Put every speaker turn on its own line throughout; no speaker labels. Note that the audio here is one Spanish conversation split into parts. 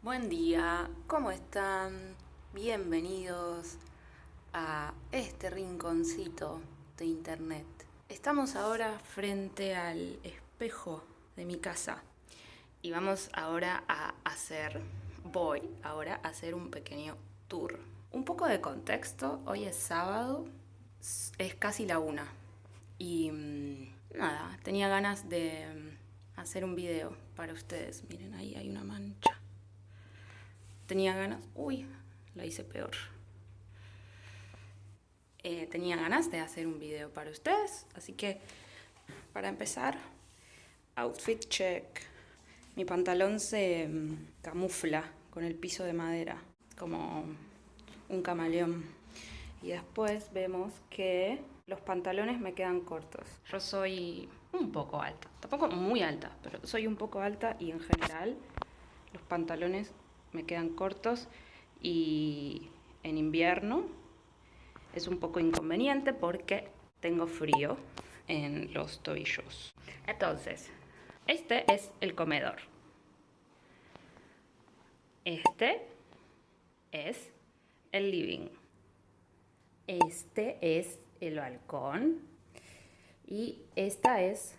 Buen día, ¿cómo están? Bienvenidos a este rinconcito de internet. Estamos ahora frente al espejo de mi casa y voy ahora a hacer un pequeño tour. Un poco de contexto, hoy es sábado, es casi la 1 y nada, tenía ganas de hacer un video para ustedes. Miren, ahí hay una mancha. Tenía ganas, la hice peor. Tenía ganas de hacer un video para ustedes, así que para empezar, outfit check. Mi pantalón se camufla con el piso de madera, como un camaleón. Y después vemos que los pantalones me quedan cortos. Yo soy un poco alta, tampoco muy alta, pero soy un poco alta y en general los pantalones me quedan cortos y en invierno es un poco inconveniente porque tengo frío en los tobillos. Entonces, este es el comedor. Este es el living. Este es el balcón. Y esta es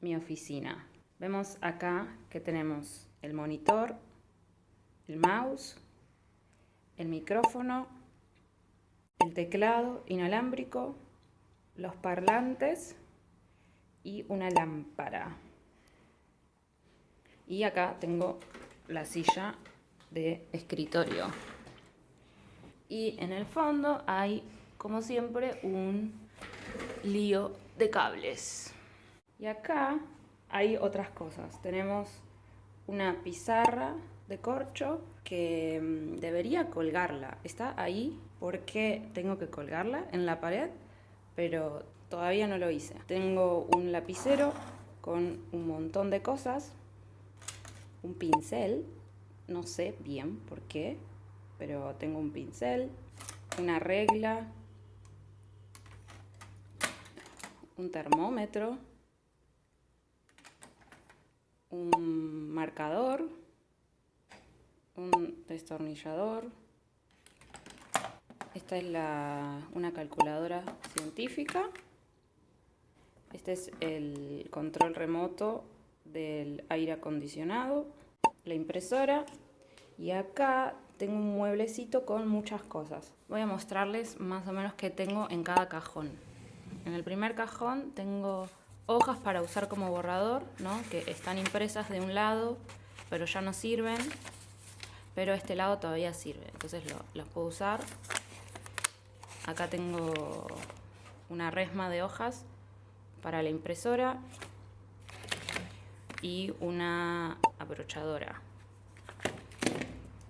mi oficina. Vemos acá que tenemos el monitor, el mouse, el micrófono, el teclado inalámbrico, los parlantes y una lámpara. Y acá tengo la silla de escritorio. Y en el fondo hay, como siempre, un lío de cables. Y acá hay otras cosas. Tenemos una pizarra de corcho que debería colgarla. Está ahí porque tengo que colgarla en la pared, pero todavía no lo hice. Tengo un lapicero con un montón de cosas, un pincel, no sé bien por qué, pero tengo un pincel, una regla, un termómetro, un marcador, un destornillador. Esta es una calculadora científica. Este es el control remoto del aire acondicionado, la impresora. Y acá tengo un mueblecito con muchas cosas. Voy a mostrarles más o menos qué tengo en cada cajón. En el primer cajón tengo hojas para usar como borrador, ¿no? Que están impresas de un lado, pero ya no sirven. Pero este lado todavía sirve, entonces los puedo usar. Acá tengo una resma de hojas para la impresora y una abrochadora.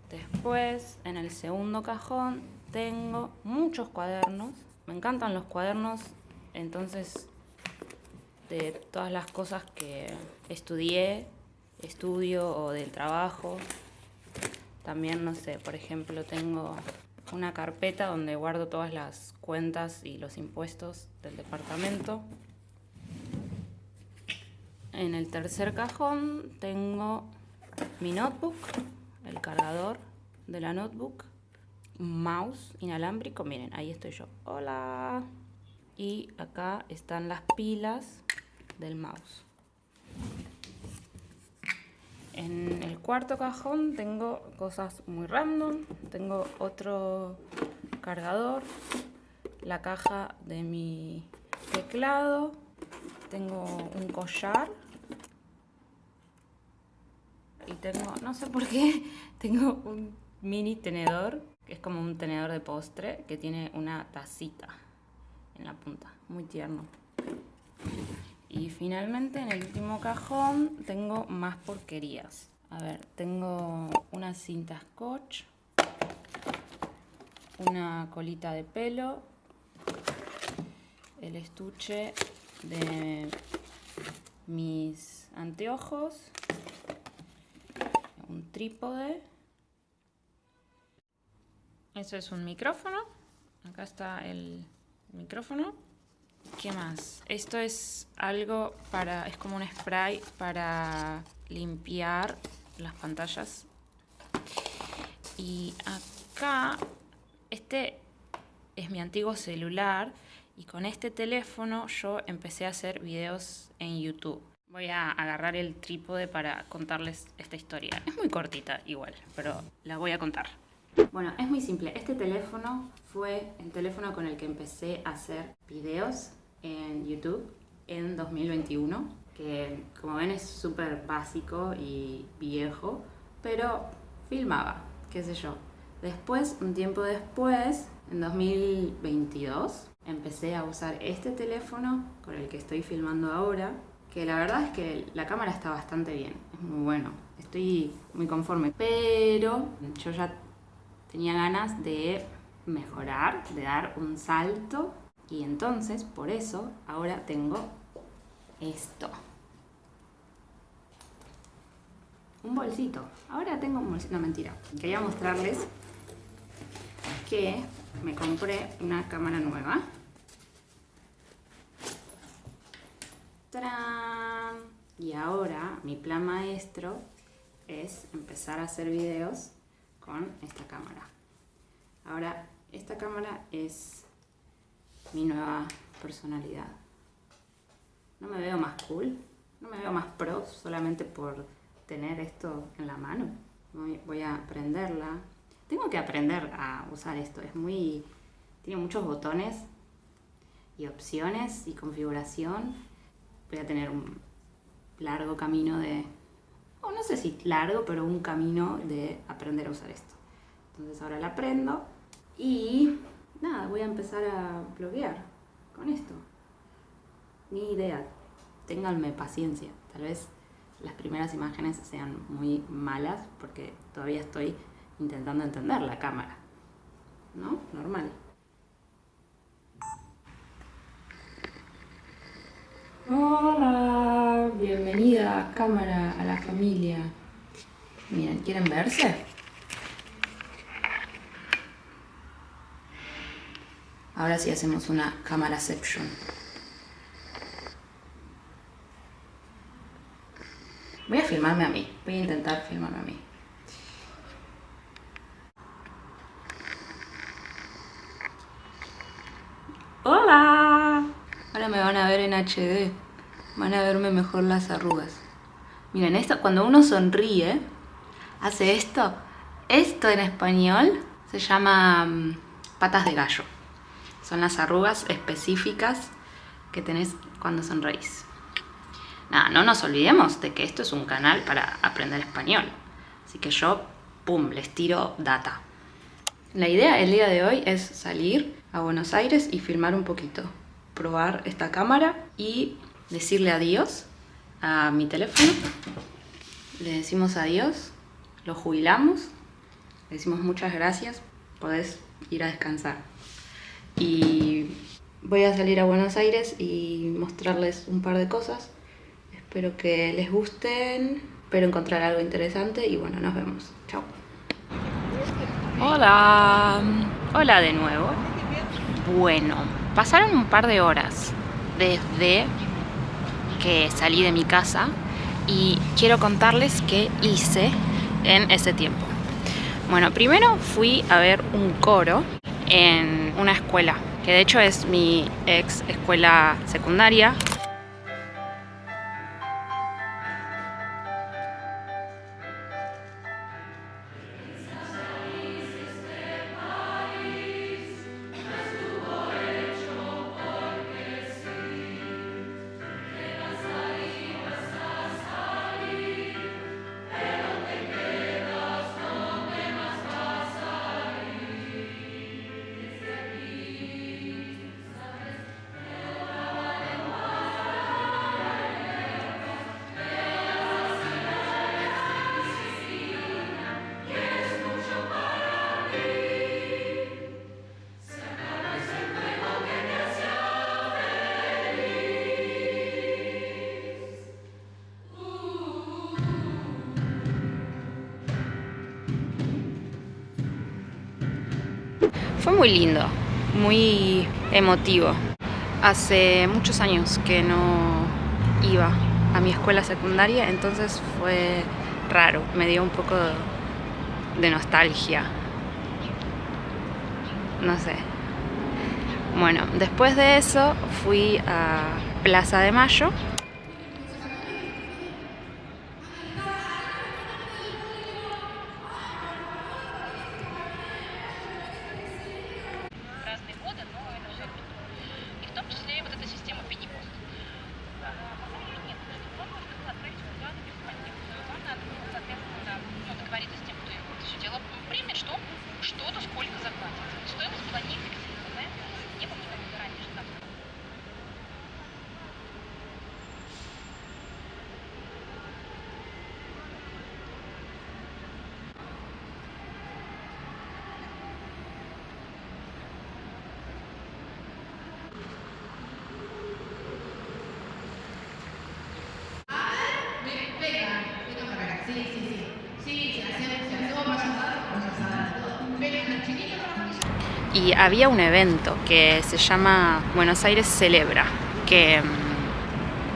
Después, en el segundo cajón, tengo muchos cuadernos. Me encantan los cuadernos, entonces de todas las cosas que estudio o del trabajo. También, no sé, por ejemplo, tengo una carpeta donde guardo todas las cuentas y los impuestos del departamento. En el tercer cajón tengo mi notebook, el cargador de la notebook, un mouse inalámbrico, miren, ahí estoy yo, hola. Y acá están las pilas del mouse. En el cuarto cajón tengo cosas muy random. Tengo otro cargador, la caja de mi teclado, tengo un collar y tengo, no sé por qué, tengo un mini tenedor, que es como un tenedor de postre, que tiene una tacita en la punta, muy tierno. Y finalmente en el último cajón tengo más porquerías. A ver, tengo una cinta scotch, una colita de pelo, el estuche de mis anteojos, un trípode. Eso es un micrófono. Acá está el micrófono. ¿Qué más? Esto es algo es como un spray para limpiar las pantallas. Y acá, este es mi antiguo celular y con este teléfono yo empecé a hacer videos en YouTube. Voy a agarrar el trípode para contarles esta historia. Es muy cortita igual, pero la voy a contar. Bueno, es muy simple. Este teléfono fue el teléfono con el que empecé a hacer videos en YouTube en 2021, que como ven es súper básico y viejo, pero filmaba, qué sé yo. Después, un tiempo después, en 2022, empecé a usar este teléfono con el que estoy filmando ahora, que la verdad es que la cámara está bastante bien, es muy bueno, estoy muy conforme, pero yo ya tenía ganas de mejorar, de dar un salto, y entonces, por eso, ahora tengo esto. Un bolsito. Ahora tengo un bolsito. No, mentira. Quería mostrarles que me compré una cámara nueva. ¡Tarán! Y ahora mi plan maestro es empezar a hacer videos con esta cámara. Ahora, esta cámara es mi nueva personalidad. No me veo más cool, no me veo más pro solamente por tener esto en la mano. Voy a aprenderla. Tengo que aprender a usar esto. Tiene muchos botones y opciones y configuración. Voy a tener un largo camino no sé si largo, pero un camino de aprender a usar esto. Entonces ahora la aprendo y nada, voy a empezar a bloguear con esto. Ni idea, ténganme paciencia. Tal vez las primeras imágenes sean muy malas porque todavía estoy intentando entender la cámara, ¿no? Normal. Hola, bienvenida cámara a la familia. Miren, ¿quieren verse? Ahora sí hacemos una camaraception. Voy a filmarme a mí. Voy a intentar filmarme a mí. ¡Hola! Ahora me van a ver en HD. Van a verme mejor las arrugas. Miren, esto, cuando uno sonríe, hace esto. Esto en español se llama patas de gallo. Son las arrugas específicas que tenés cuando sonreís. Nada, no nos olvidemos de que esto es un canal para aprender español. Así que yo, pum, les tiro data. La idea el día de hoy es salir a Buenos Aires y filmar un poquito. Probar esta cámara y decirle adiós a mi teléfono. Le decimos adiós, lo jubilamos, le decimos muchas gracias, podés ir a descansar. Y voy a salir a Buenos Aires y mostrarles un par de cosas. Espero que les gusten, espero encontrar algo interesante y bueno, nos vemos. Chao. Hola. Hola de nuevo. Bueno, pasaron un par de horas desde que salí de mi casa y quiero contarles qué hice en ese tiempo. Bueno, primero fui a ver un coro en una escuela, que de hecho es mi ex escuela secundaria. Fue muy lindo, muy emotivo. Hace muchos años que no iba a mi escuela secundaria, entonces fue raro, me dio un poco de nostalgia. No sé. Bueno, después de eso fui a Plaza de Mayo. Y había un evento que se llama Buenos Aires Celebra, que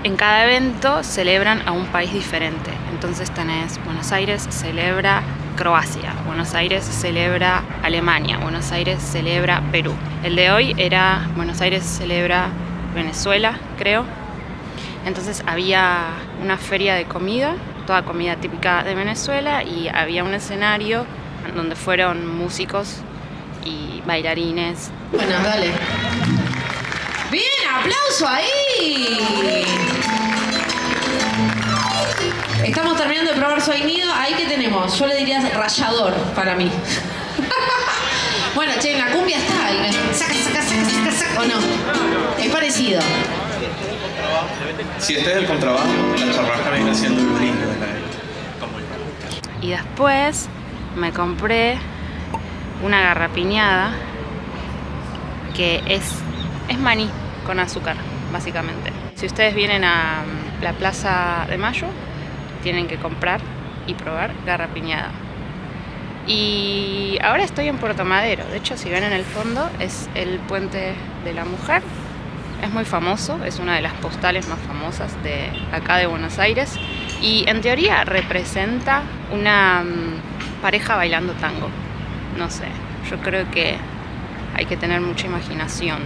en cada evento celebran a un país diferente. Entonces tenés Buenos Aires celebra Croacia, Buenos Aires celebra Alemania, Buenos Aires celebra Perú. El de hoy era Buenos Aires celebra Venezuela, creo. Entonces había una feria de comida, toda comida típica de Venezuela, y había un escenario donde fueron músicos y bailarines.
Bueno, dale. ¡Bien! ¡Aplauso ahí! Estamos terminando de probar Soy Nido. Ahí que tenemos, yo le diría rallador para mí. Bueno, che, en la cumbia está ahí. Saca, saca, saca, saca, saca, ¿o no? Es parecido.
Si este es el contrabajo, la charrasca viene haciendo el brillo de la
Y después me compré una garrapiñada que es maní con azúcar, básicamente. Si ustedes vienen a la Plaza de Mayo, tienen que comprar y probar garrapiñada. Y ahora estoy en Puerto Madero. De hecho, si ven en el fondo, es el Puente de la Mujer. Es muy famoso, es una de las postales más famosas de acá de Buenos Aires. Y en teoría representa una pareja bailando tango. No sé, yo creo que hay que tener mucha imaginación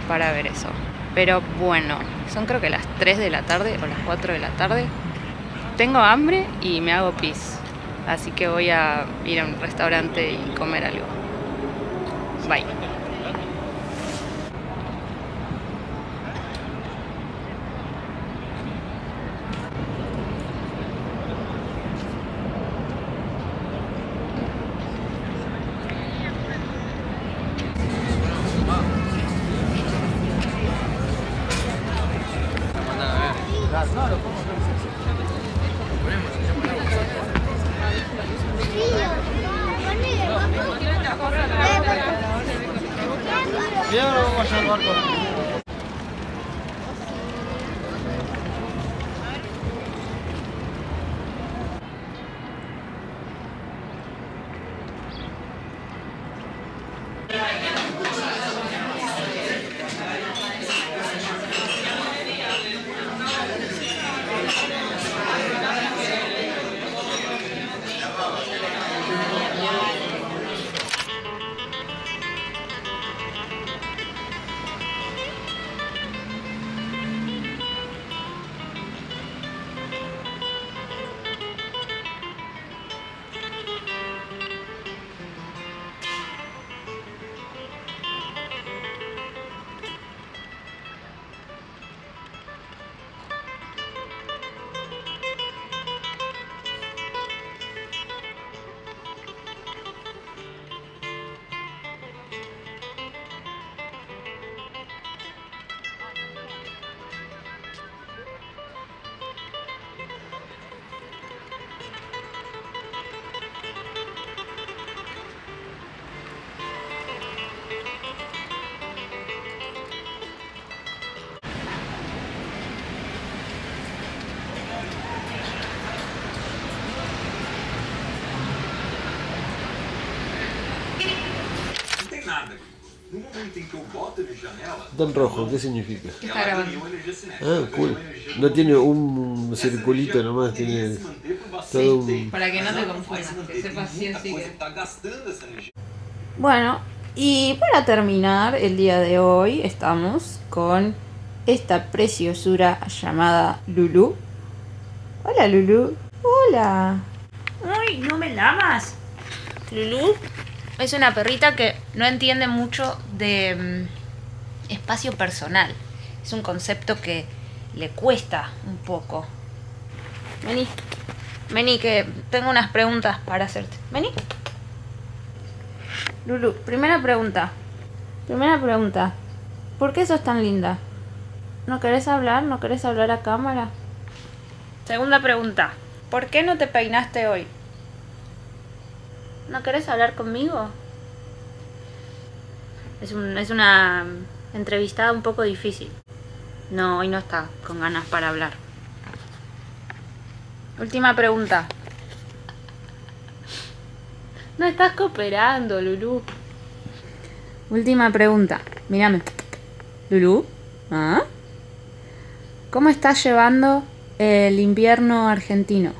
para ver eso. Pero bueno, son creo que las 3 de la tarde o las 4 de la tarde. Tengo hambre y me hago pis. Así que voy a ir a un restaurante y comer algo. Bye.
Botón rojo, ¿qué significa?
Está grabando.
Ah, cool. No tiene un circulito nomás, tiene Todo un-
Para que no te confundas, que sepas sí o sí que...
Bueno, y para terminar el día de hoy estamos con esta preciosura llamada Lulu. Hola Lulu. Hola.
¡Ay, no me lamas! Lulu es una perrita que no entiende mucho de espacio personal. Es un concepto que le cuesta un poco. Vení. Vení, que tengo unas preguntas para hacerte. Vení. Lulu, primera pregunta. ¿Por qué sos tan linda? ¿No querés hablar? ¿No querés hablar a cámara? Segunda pregunta. ¿Por qué no te peinaste hoy? ¿No querés hablar conmigo? Es una entrevistada un poco difícil. No, hoy no está con ganas para hablar. Última pregunta. No estás cooperando, Lulu. Última pregunta. Mírame. Lulu. ¿Ah? ¿Cómo estás llevando el invierno argentino?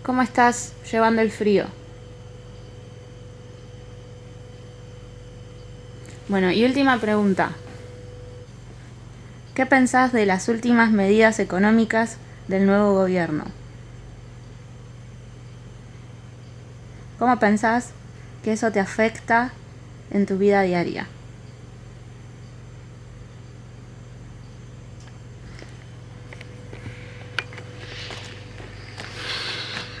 ¿Cómo estás llevando el frío? Bueno, y última pregunta. ¿Qué pensás de las últimas medidas económicas del nuevo gobierno? ¿Cómo pensás que eso te afecta en tu vida diaria?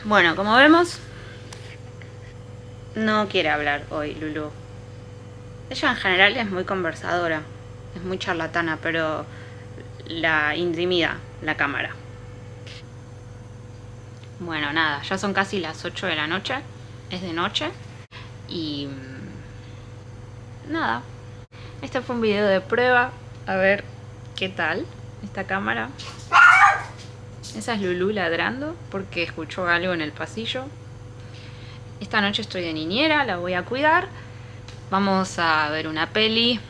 Bueno, como vemos, no quiere hablar hoy Lulu. Ella en general es muy conversadora, es muy charlatana, pero la intimida la cámara. Bueno, nada, ya son casi las 8 de la noche, es de noche y nada. Este fue un video de prueba, a ver qué tal esta cámara. Esa es Lulu ladrando porque escuchó algo en el pasillo. Esta noche estoy de niñera, la voy a cuidar. Vamos a ver una peli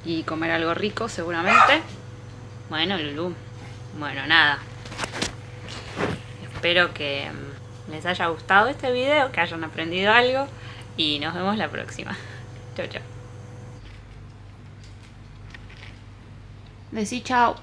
y comer algo rico seguramente. Bueno, Lulu, bueno, nada. Espero que les haya gustado este video, que hayan aprendido algo y nos vemos la próxima. Chau, chau. Decí chao.